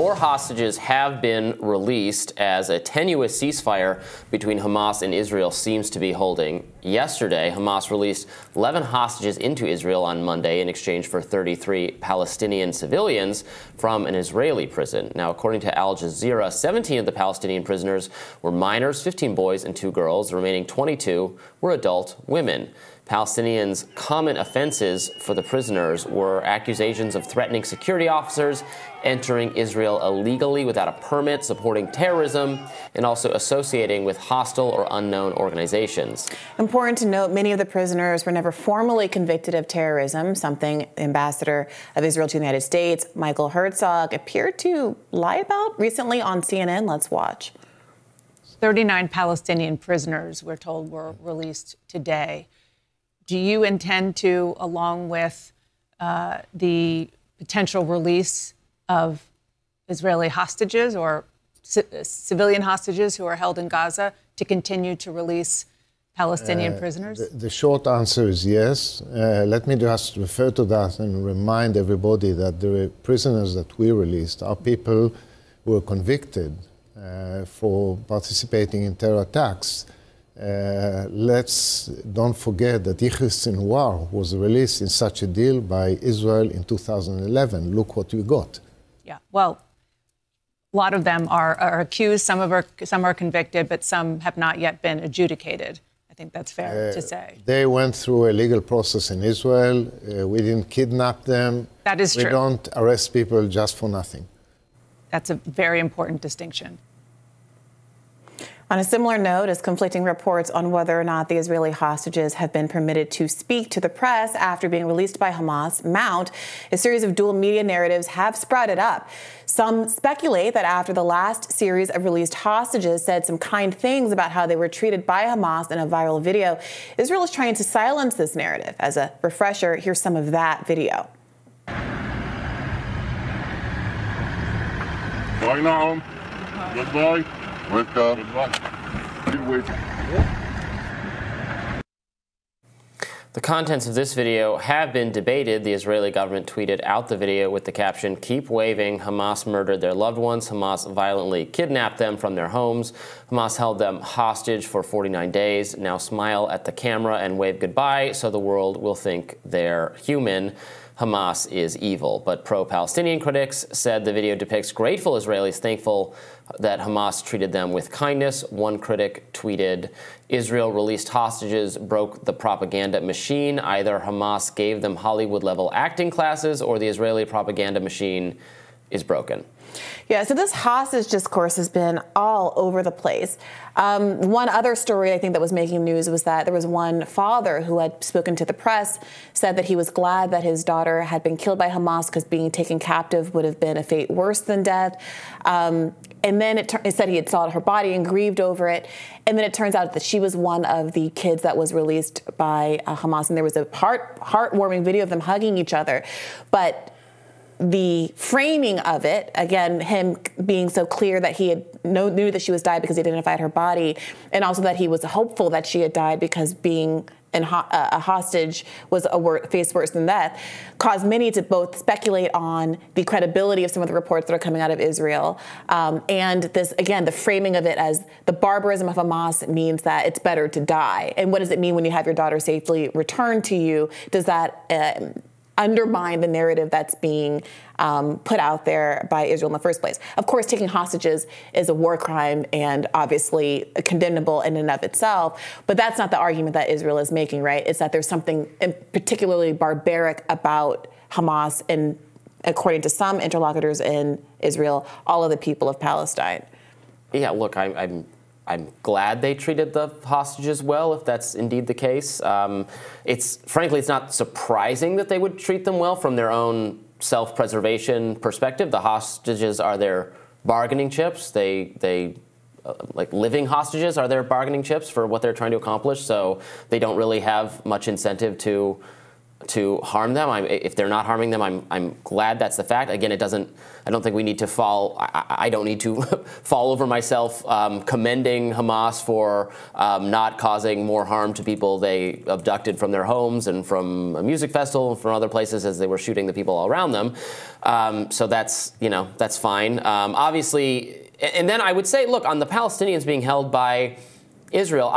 more hostages have been released as a tenuous ceasefire between Hamas and Israel seems to be holding. Yesterday, Hamas released 11 hostages into Israel on Monday in exchange for 33 Palestinian civilians from an Israeli prison. Now, according to Al Jazeera, 17 of the Palestinian prisoners were minors, 15 boys and 2 girls. The remaining 22 were adult women. Palestinians' common offenses for the prisoners were accusations of threatening security officers, entering Israel illegally without a permit, supporting terrorism, and also associating with hostile or unknown organizations. Important to note, many of the prisoners were never formally convicted of terrorism, something Ambassador of Israel to the United States, Michael Herzog, appeared to lie about recently on CNN. Let's watch. 39 Palestinian prisoners, we're told, were released today. Do you intend to, along with the potential release of Israeli hostages or civilian hostages who are held in Gaza, to continue to release Palestinian prisoners? The short answer is yes. Let me just refer to that and remind everybody that the prisoners that we released are people who were convicted for participating in terror attacks. Let's don't forget that Yahya Sinwar was released in such a deal by Israel in 2011. Look what we got. Yeah, well, a lot of them are accused. Some are convicted, but some have not yet been adjudicated. I think that's fair to say. They went through a legal process in Israel. We didn't kidnap them. That is true. We don't arrest people just for nothing. That's a very important distinction. On a similar note, as conflicting reports on whether or not the Israeli hostages have been permitted to speak to the press after being released by Hamas mount, a series of dual media narratives have sprouted up. Some speculate that after the last series of released hostages said some kind things about how they were treated by Hamas in a viral video, Israel is trying to silence this narrative. As a refresher, here's some of that video. Bye now. Goodbye. Welcome. The contents of this video have been debated. The Israeli government tweeted out the video with the caption, "Keep waving. Hamas murdered their loved ones. Hamas violently kidnapped them from their homes. Hamas held them hostage for 49 days. Now smile at the camera and wave goodbye so the world will think they're human. Hamas is evil." But pro-Palestinian critics said the video depicts grateful Israelis thankful that Hamas treated them with kindness. One critic tweeted, "Israel released hostages, broke the propaganda machine. Either Hamas gave them Hollywood-level acting classes or the Israeli propaganda machine is broken." Yeah, so this hostage discourse has been all over the place. One other story I think that was making news was that there was one father who had spoken to the press, said that he was glad that his daughter had been killed by Hamas because being taken captive would have been a fate worse than death. And then it said he had saw her body and grieved over it. And then it turns out that she was one of the kids that was released by Hamas. And there was a heartwarming video of them hugging each other. But the framing of it, again, him being so clear that he had knew that she was died because he identified her body, and also that he was hopeful that she had died because being a hostage was face worse than death, caused many to both speculate on the credibility of some of the reports that are coming out of Israel. And this, again, the framing of it as the barbarism of Hamas means that it's better to die. And what does it mean when you have your daughter safely returned to you? Does that undermine the narrative that's being put out there by Israel in the first place? Of course, taking hostages is a war crime and obviously condemnable in and of itself, but that's not the argument that Israel is making, right? It's that there's something particularly barbaric about Hamas and, according to some interlocutors in Israel, all of the people of Palestine. Yeah, look, I'm glad they treated the hostages well, if that's indeed the case. Frankly, it's not surprising that they would treat them well from their own self-preservation perspective. The hostages are their bargaining chips. Like living hostages are their bargaining chips for what they're trying to accomplish. So they don't really have much incentive to to harm them. If they're not harming them, I'm glad that's the fact. Again, I don't think we need to fall. I don't need to fall over myself commending Hamas for not causing more harm to people they abducted from their homes and from a music festival and from other places as they were shooting the people all around them. So that's fine. Obviously, and then I would say, look, on the Palestinians being held by Israel,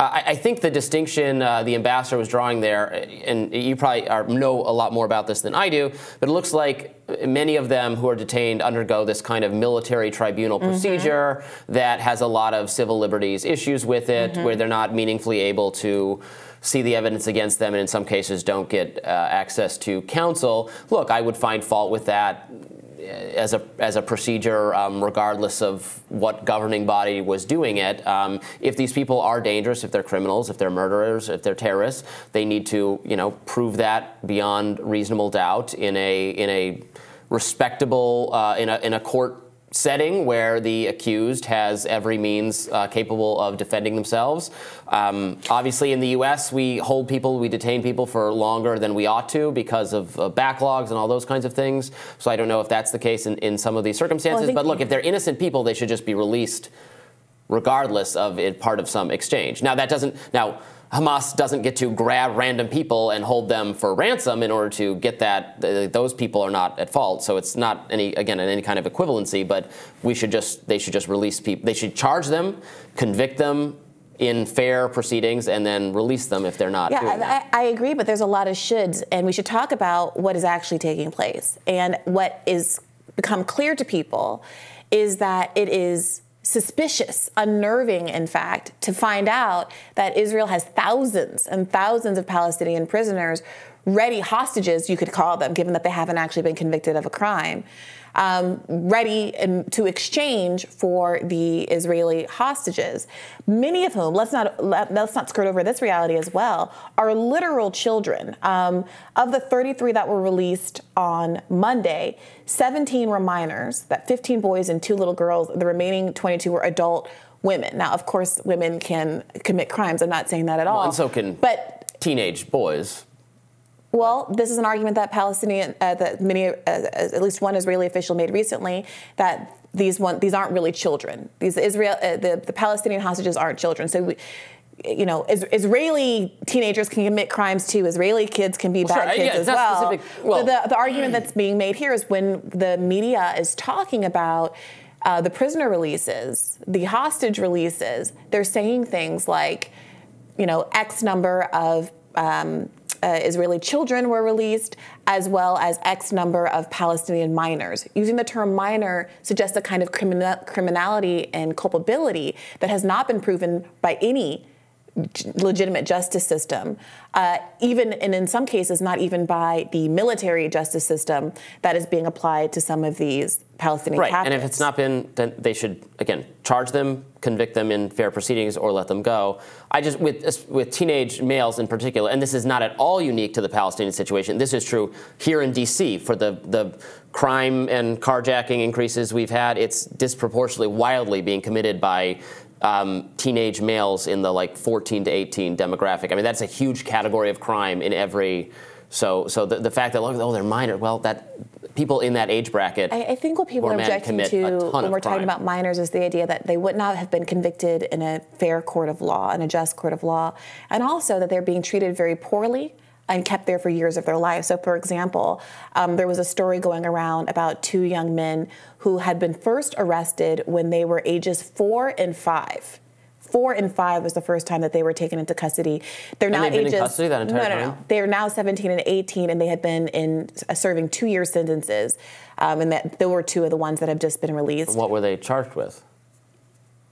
I think the distinction the ambassador was drawing there, and you probably know a lot more about this than I do, but it looks like many of them who are detained undergo this kind of military tribunal procedure that has a lot of civil liberties issues with it, where they're not meaningfully able to see the evidence against them, and in some cases don't get access to counsel. Look, I would find fault with that as a procedure, regardless of what governing body was doing it. If these people are dangerous, if they're criminals, if they're murderers, if they're terrorists, they need to, prove that beyond reasonable doubt in a respectable, in a court setting where the accused has every means capable of defending themselves. Obviously, in the U.S., we detain people for longer than we ought to because of backlogs and all those kinds of things. So I don't know if that's the case in some of these circumstances. But look, if they're innocent people, they should just be released regardless of it part of some exchange. Now, Hamas doesn't get to grab random people and hold them for ransom in order to get that. Those people are not at fault. So it's not any kind of equivalency, but they should just release people. They should charge them, convict them in fair proceedings, and then release them if they're not doing that. I agree, but there's a lot of shoulds, and we should talk about what is actually taking place. And what is become clear to people is that it is suspicious, unnerving, in fact, to find out that Israel has thousands and thousands of Palestinian prisoners, ready hostages, you could call them, given that they haven't actually been convicted of a crime, ready to exchange for the Israeli hostages. Many of whom, let's not skirt over this reality as well, are literal children. Of the 33 that were released on Monday, 17 were minors, that 15 boys and 2 little girls. The remaining 22 were adult women. Now, of course, women can commit crimes. I'm not saying that at all. And so can teenage boys. Well, this is an argument that at least one Israeli official made recently, that these aren't really children. The Palestinian hostages aren't children. So, Israeli teenagers can commit crimes too. Israeli kids can be bad kids as well. The argument that's being made here is when the media is talking about the prisoner releases, the hostage releases, they're saying things like, X number of Israeli children were released, as well as X number of Palestinian minors. Using the term minor suggests a kind of criminality and culpability that has not been proven by any legitimate justice system, even, and in some cases, not even by the military justice system that is being applied to some of these Palestinian captives. And if it's not been, then they should, again, charge them, convict them in fair proceedings, or let them go. With teenage males in particular, and this is not at all unique to the Palestinian situation. This is true here in D.C. for the crime and carjacking increases we've had. It's disproportionately, wildly being committed by teenage males in the 14 to 18 demographic. I mean, that's a huge category of crime in every. So the fact that they're minor, well, that people in that age bracket. I think what people are objecting to when we're talking about minors is the idea that they would not have been convicted in a fair court of law, in a just court of law, and also that they're being treated very poorly and kept there for years of their life. So, for example, there was a story going around about 2 young men who had been first arrested when they were ages 4 and 5. 4 and 5 was the first time that they were taken into custody. They're now been in custody that entire time? No. They are now 17 and 18, and they had been in serving 2-year sentences. And that there were 2 of the ones that have just been released. And what were they charged with?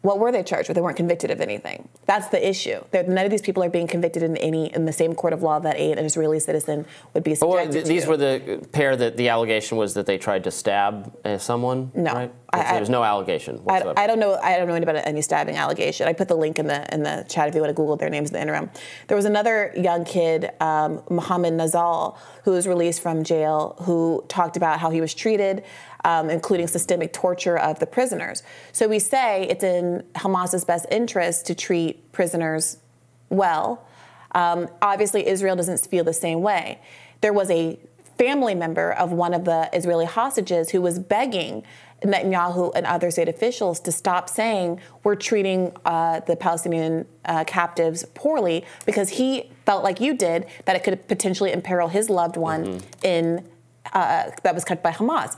What were they charged with? They weren't convicted of anything. That's the issue. None of these people are being convicted in the same court of law that an Israeli citizen would be subjected to. These were the pair that the allegation was that they tried to stab someone? No. Right? There's no allegation whatsoever. I don't know anything about any stabbing allegation. I put the link in the chat if you want to Google their names in the interim. There was another young kid, Mohammed Nazal, who was released from jail, who talked about how he was treated, including systemic torture of the prisoners. So we say it's in Hamas's best interest to treat prisoners well. Obviously, Israel doesn't feel the same way. There was a family member of one of the Israeli hostages who was begging Netanyahu and other state officials to stop saying we're treating the Palestinian captives poorly, because he felt like you did, that it could potentially imperil his loved one that was cut by Hamas.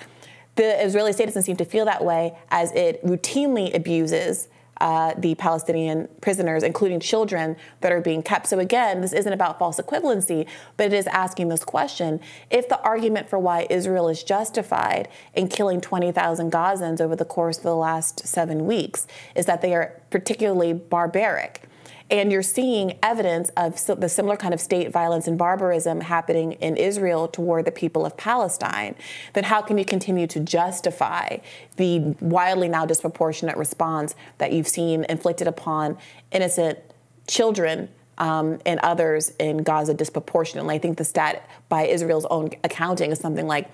The Israeli state doesn't seem to feel that way, as it routinely abuses the Palestinian prisoners, including children that are being kept. So again, this isn't about false equivalency, but it is asking this question: if the argument for why Israel is justified in killing 20,000 Gazans over the course of the last 7 weeks is that they are particularly barbaric, and you're seeing evidence of the similar kind of state violence and barbarism happening in Israel toward the people of Palestine, then how can you continue to justify the wildly now disproportionate response that you've seen inflicted upon innocent children and others in Gaza disproportionately? I think the stat by Israel's own accounting is something like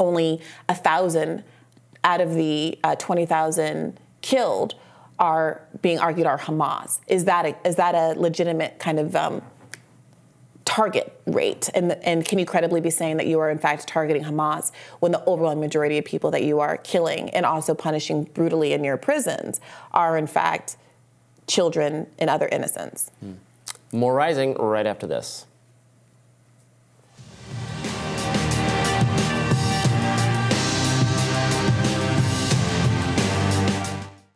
only 1,000 out of the 20,000 killed are being argued are Hamas. Is that a legitimate kind of target rate? And can you credibly be saying that you are in fact targeting Hamas when the overwhelming majority of people that you are killing and also punishing brutally in your prisons are in fact children and other innocents? More Rising right after this.